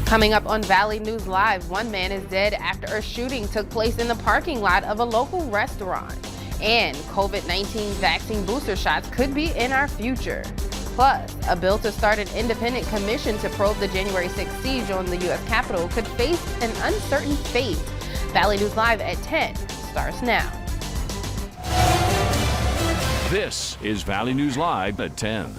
Coming up on Valley News Live, one man is dead after a shooting took place in the parking lot of a local restaurant. And COVID-19 vaccine booster shots could be in our future. Plus, a bill to start an independent commission to probe the January 6th siege on the U.S. Capitol could face an uncertain fate. Valley News Live at 10 starts now. This is Valley News Live at 10.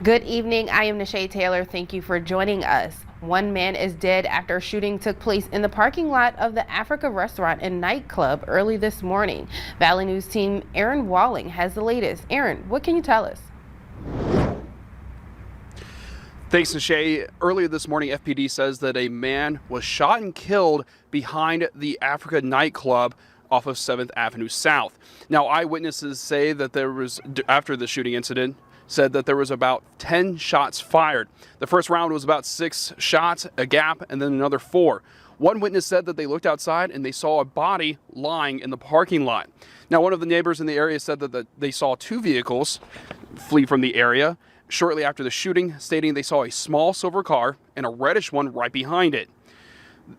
Good evening. I am Nishay Taylor. Thank you for joining us. One man is dead after a shooting took place in the parking lot of the Africa restaurant and nightclub early this morning. Valley News team Aaron Walling has the latest. Aaron, what can you tell us? Thanks, Nishay. Earlier this morning, FPD says that a man was shot and killed behind the Africa nightclub off of 7th Avenue South. Now, eyewitnesses say that after the shooting incident, said that there was about 10 shots fired. The first round was about 6 shots, a gap, and then another 4. One witness said that they looked outside and they saw a body lying in the parking lot. Now, one of the neighbors in the area said that they saw 2 vehicles flee from the area shortly after the shooting, stating they saw a small silver car and a reddish one right behind it.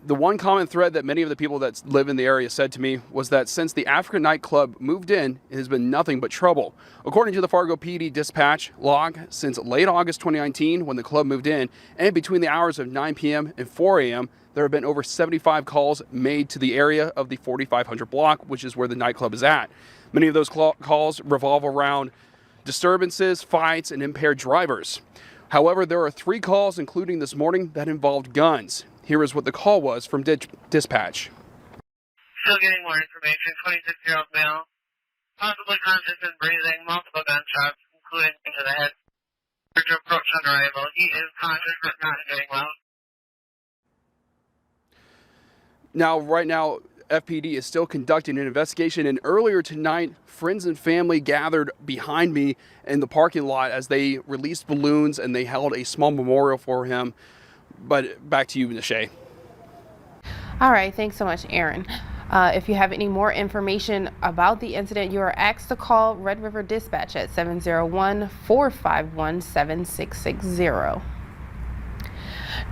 The one common thread that many of the people that live in the area said to me was that since the African nightclub moved in, it has been nothing but trouble. According to the Fargo PD dispatch log, since late August 2019, when the club moved in, and between the hours of 9 p.m. and 4 a.m., there have been over 75 calls made to the area of the 4500 block, which is where the nightclub is at. Many of those calls revolve around disturbances, fights, and impaired drivers. However, there are 3 calls, including this morning, that involved guns. Here is what the call was from dispatch. Still getting more information. 26-year-old male, possibly conscious and breathing, multiple gunshots, including into the head. To approach on arrival. He is conscious but not doing well. Now, right now, FPD is still conducting an investigation, and earlier tonight, friends and family gathered behind me in the parking lot as they released balloons and they held a small memorial for him. But back to you, Nishay. All right, thanks so much, Aaron. If you have any more information about the incident, you are asked to call Red River Dispatch at 701-451-7660.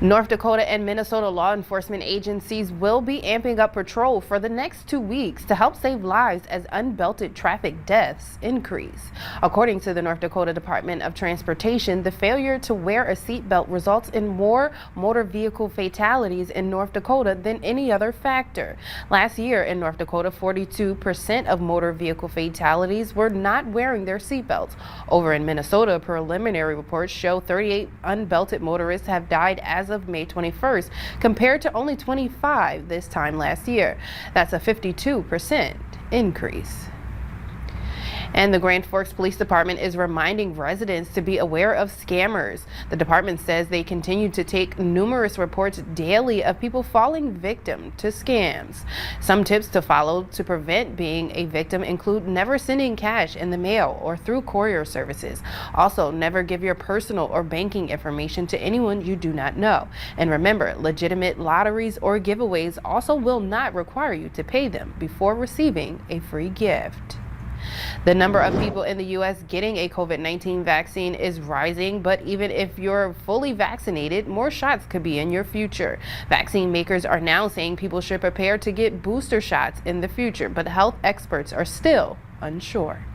North Dakota and Minnesota law enforcement agencies will be amping up patrol for the next 2 weeks to help save lives as unbelted traffic deaths increase. According to the North Dakota Department of Transportation, the failure to wear a seatbelt results in more motor vehicle fatalities in North Dakota than any other factor. Last year in North Dakota, 42% of motor vehicle fatalities were not wearing their seatbelts. Over in Minnesota, preliminary reports show 38 unbelted motorists have died as of May 21st, compared to only 25 this time last year. That's a 52% increase. And the Grand Forks Police Department is reminding residents to be aware of scammers. The department says they continue to take numerous reports daily of people falling victim to scams. Some tips to follow to prevent being a victim include never sending cash in the mail or through courier services. Also, never give your personal or banking information to anyone you do not know. And remember, legitimate lotteries or giveaways also will not require you to pay them before receiving a free gift. The number of people in the U.S. getting a COVID-19 vaccine is rising, but even if you're fully vaccinated, more shots could be in your future. Vaccine makers are now saying people should prepare to get booster shots in the future, but health experts are still unsure.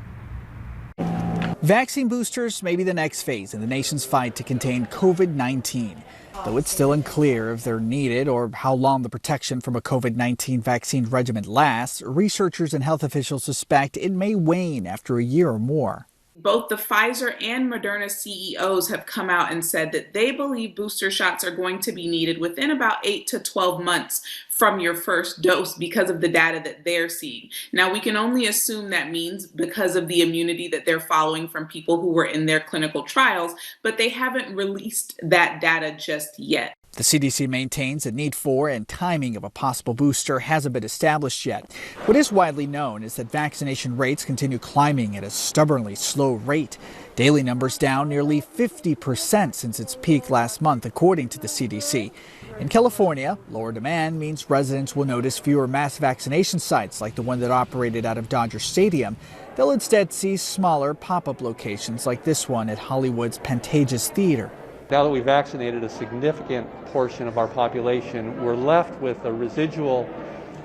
Vaccine boosters may be the next phase in the nation's fight to contain COVID-19. Though it's still unclear if they're needed or how long the protection from a COVID-19 vaccine regimen lasts, researchers and health officials suspect it may wane after a year or more. Both the Pfizer and Moderna CEOs have come out and said that they believe booster shots are going to be needed within about 8 to 12 months from your first dose because of the data that they're seeing. Now, we can only assume that means because of the immunity that they're following from people who were in their clinical trials, but they haven't released that data just yet. The CDC maintains the need for and timing of a possible booster hasn't been established yet. What is widely known is that vaccination rates continue climbing at a stubbornly slow rate. Daily numbers down nearly 50% since its peak last month, according to the CDC. In California, lower demand means residents will notice fewer mass vaccination sites like the one that operated out of Dodger Stadium. They'll instead see smaller pop-up locations like this one at Hollywood's Pantages Theater. Now that we've vaccinated a significant portion of our population, we're left with a residual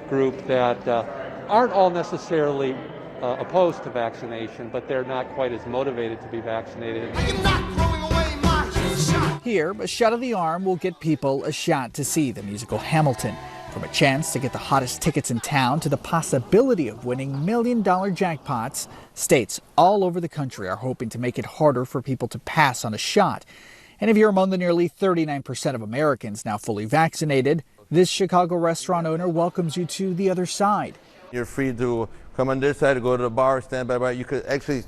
group that aren't all necessarily opposed to vaccination, but they're not quite as motivated to be vaccinated. Here, a shot of the arm will get people a shot to see the musical Hamilton. From a chance to get the hottest tickets in town to the possibility of winning million-dollar jackpots, states all over the country are hoping to make it harder for people to pass on a shot. And if you're among the nearly 39% of Americans now fully vaccinated, this Chicago restaurant owner welcomes you to the other side. You're free to come on this side, go to the bar, stand by. You could actually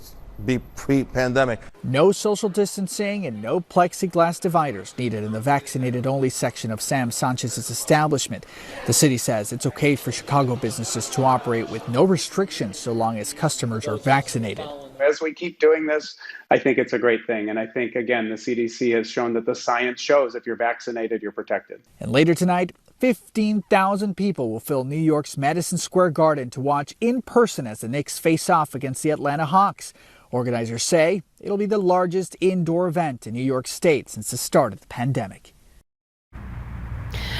be pre-pandemic. No social distancing and no plexiglass dividers needed in the vaccinated-only section of Sam Sanchez's establishment. The city says it's okay for Chicago businesses to operate with no restrictions so long as customers are vaccinated. As we keep doing this, I think it's a great thing. And I think, again, the CDC has shown that the science shows if you're vaccinated, you're protected. And later tonight, 15,000 people will fill New York's Madison Square Garden to watch in person as the Knicks face off against the Atlanta Hawks. Organizers say it'll be the largest indoor event in New York State since the start of the pandemic.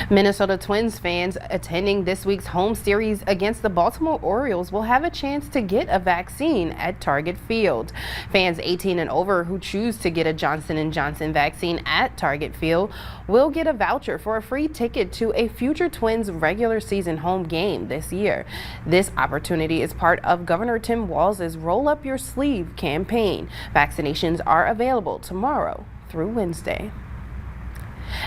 Minnesota Twins fans attending this week's home series against the Baltimore Orioles will have a chance to get a vaccine at Target Field. Fans 18 and over who choose to get a Johnson & Johnson vaccine at Target Field will get a voucher for a free ticket to a future Twins regular season home game this year. This opportunity is part of Governor Tim Walz's Roll Up Your Sleeve campaign. Vaccinations are available tomorrow through Wednesday.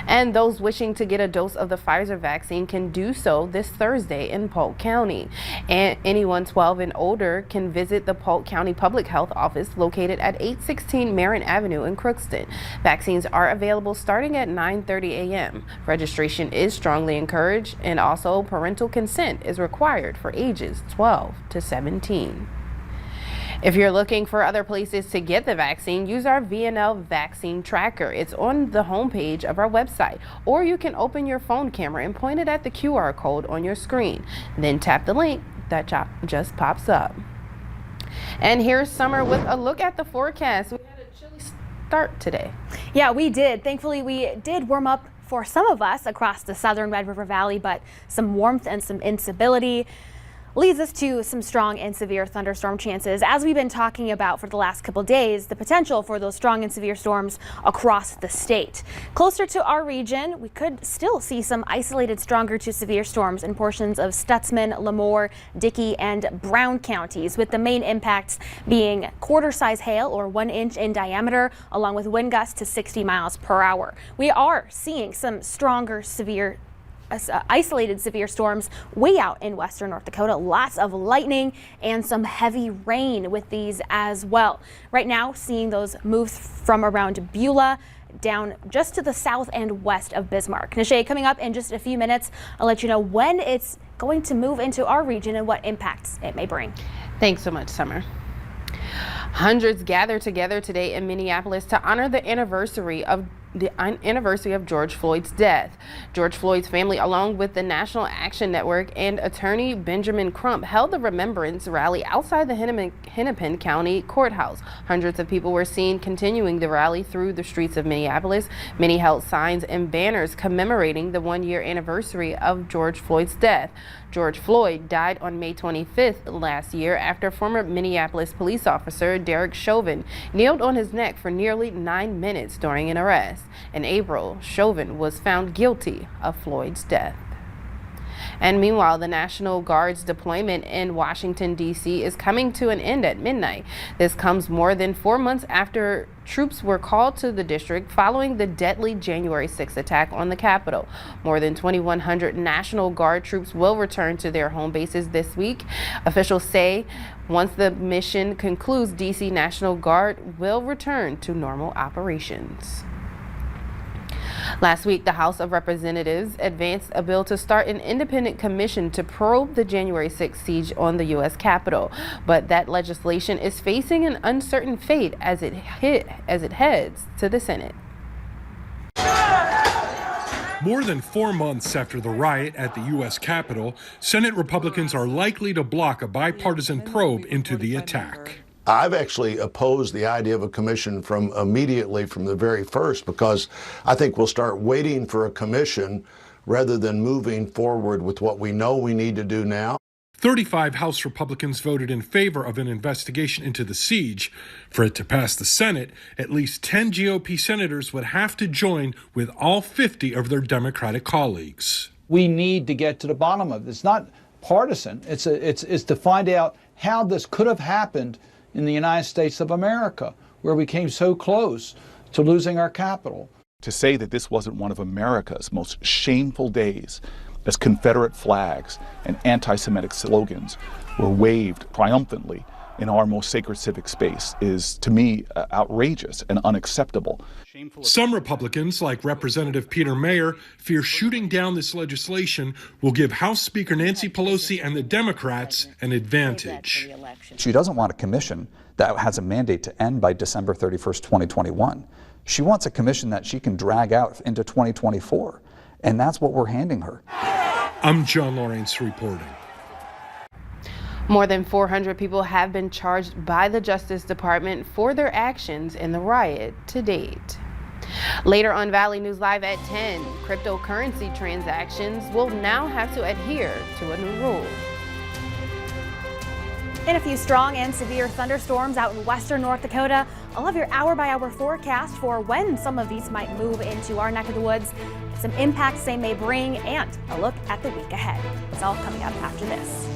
And those wishing to get a dose of the Pfizer vaccine can do so this Thursday in Polk County. And anyone 12 and older can visit the Polk County Public Health Office located at 816 Marin Avenue in Crookston. Vaccines are available starting at 9:30 a.m. Registration is strongly encouraged, and also parental consent is required for ages 12 to 17. If you're looking for other places to get the vaccine, use our VNL vaccine tracker. It's on the homepage of our website, or you can open your phone camera and point it at the QR code on your screen. Then tap the link that just pops up. And here's Summer with a look at the forecast. We had a chilly start today. Yeah, we did. Thankfully, we did warm up for some of us across the southern Red River Valley, but some warmth and some instability leads us to some strong and severe thunderstorm chances. As we've been talking about for the last couple days, the potential for those strong and severe storms across the state. Closer to our region, we could still see some isolated stronger to severe storms in portions of Stutzman, Lemoore, Dickey, and Brown counties, with the main impacts being quarter-size hail or 1 inch in diameter, along with wind gusts to 60 miles per hour. We are seeing some stronger, severe isolated severe storms way out in western North Dakota. Lots of lightning and some heavy rain with these as well. Right now, seeing those move from around Beulah down just to the south and west of Bismarck. Nishay, coming up in just a few minutes, I'll let you know when it's going to move into our region and what impacts it may bring. Thanks so much, Summer. Hundreds gathered together today in Minneapolis to honor the anniversary of George Floyd's death. George Floyd's family, along with the National Action Network and attorney Benjamin Crump, held the remembrance rally outside the Hennepin County Courthouse. Hundreds of people were seen continuing the rally through the streets of Minneapolis. Many held signs and banners commemorating the one-year anniversary of George Floyd's death. George Floyd died on May 25th last year after former Minneapolis police officer Derek Chauvin kneeled on his neck for nearly 9 minutes during an arrest. In April, Chauvin was found guilty of Floyd's death. And meanwhile, the National Guard's deployment in Washington, D.C. is coming to an end at midnight. This comes more than 4 months after troops were called to the district following the deadly January 6th attack on the Capitol. More than 2,100 National Guard troops will return to their home bases this week. Officials say once the mission concludes, D.C. National Guard will return to normal operations. Last week, the House of Representatives advanced a bill to start an independent commission to probe the January 6th siege on the U.S. Capitol. But that legislation is facing an uncertain fate as it heads to the Senate. More than 4 months after the riot at the U.S. Capitol, Senate Republicans are likely to block a bipartisan probe into the attack. I've actually opposed the idea of a commission from the very first, because I think we'll start waiting for a commission rather than moving forward with what we know we need to do now. 35 House Republicans voted in favor of an investigation into the siege. For it to pass the Senate, at least 10 GOP senators would have to join with all 50 of their Democratic colleagues. We need to get to the bottom of it. It's not partisan. It's to find out how this could have happened in the United States of America, where we came so close to losing our capital. To say that this wasn't one of America's most shameful days, as Confederate flags and anti-Semitic slogans were waved triumphantly in our most sacred civic space, is, to me, outrageous and unacceptable. Some Republicans, like Representative Peter Mayer, fear shooting down this legislation will give House Speaker Nancy Pelosi and the Democrats an advantage. She doesn't want a commission that has a mandate to end by December 31st, 2021. She wants a commission that she can drag out into 2024, and that's what we're handing her. I'm John Lawrence reporting. More than 400 people have been charged by the Justice Department for their actions in the riot to date. Later on Valley News Live at 10, cryptocurrency transactions will now have to adhere to a new rule. In a few strong and severe thunderstorms out in western North Dakota, I'll have your hour-by-hour forecast for when some of these might move into our neck of the woods, some impacts they may bring, and a look at the week ahead. It's all coming up after this.